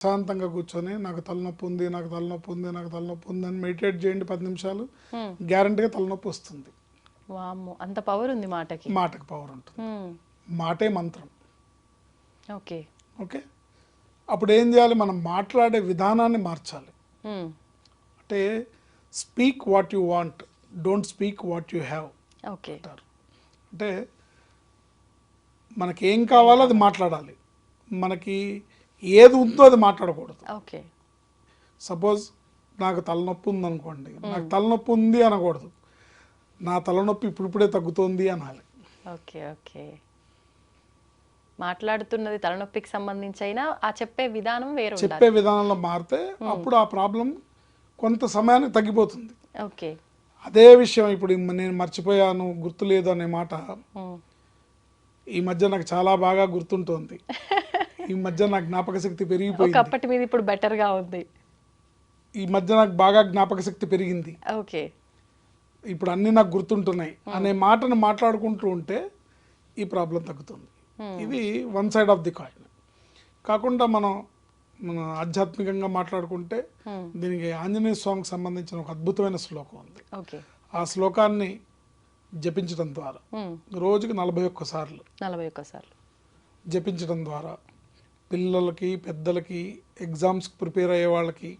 శాంతంగా కూర్చొని నాకు తలనొప్పి ఉంది, నాకు తలనొప్పి ఉంది, నాకు తలనొప్పి ఉంది అని మెడిటేట్ చేయండి 10 నిమిషాలు, గ్యారంటీగా తలనొప్పి వస్తుంది. వామ్మో, అంత పవర్ ఉంది మాటకి. మాటకు పవర్ ఉంటుంది. మాటే మంత్రం. ఓకే ఓకే, అప్పుడు ఏం చేయాలి, మనం మాట్లాడే విధానాన్ని మార్చాలి. అంటే speak what you want, don't speak what you have okay అంటారు. అంటే మనకి ఏం కావాలో అది మాట్లాడాలి, మనకి ఏది ఉందో అది మాట్లాడకూడదు. ఓకే, సపోజ్ నాకు తలనొప్పి ఉంది అనుకోండి, నాకు తలనొప్పి ఉంది అనకూడదు, నా తలనొప్పి ఇప్పుడిప్పుడే తగ్గుతోంది అనాలి. ఓకే ఓకే, మాట్లాడుతున్నది తలనొప్పికి సంబంధించి అయినా ఆ చెప్పే విధానం వేరు ఉండాలి. చెప్పే విధానంలో మారితే అప్పుడు ఆ ప్రాబ్లం కొంత సమయానికి తగ్గిపోతుంది. ఓకే, అదే విషయం ఇప్పుడు నేను మర్చిపోయాను, గుర్తులేదు అనే మాట ఈ మధ్య నాకు చాలా బాగా గుర్తుంటోంది. ఈ మధ్య నాకు జ్ఞాపక శక్తి పెరిగిపోయింది. ఒకప్పటి మీద ఇప్పుడు బెటర్ గా ఉంది. ఈ మధ్య నాకు బాగా జ్ఞాపక శక్తి పెరిగింది, ఓకే, ఇప్పుడు అన్నీ నాకు గుర్తుంటున్నాయి అనే మాటను మాట్లాడుకుంటూ ఉంటే ఈ ప్రాబ్లం తగ్గుతుంది. ఇది one side of the coin. కాకుండా మనం ఆధ్యాత్మికంగా మాట్లాడుకుంటే దీనికి ఆంజనేయ స్వామికి సంబంధించిన ఒక అద్భుతమైన శ్లోకం ఉంది. ఓకే, ఆ శ్లోకాన్ని జపించడం ద్వారా రోజుకి 41 సార్లు 41 సార్లు జపించడం ద్వారా పిల్లలకి, పెద్దలకి, ఎగ్జామ్స్కి ప్రిపేర్ అయ్యే వాళ్ళకి,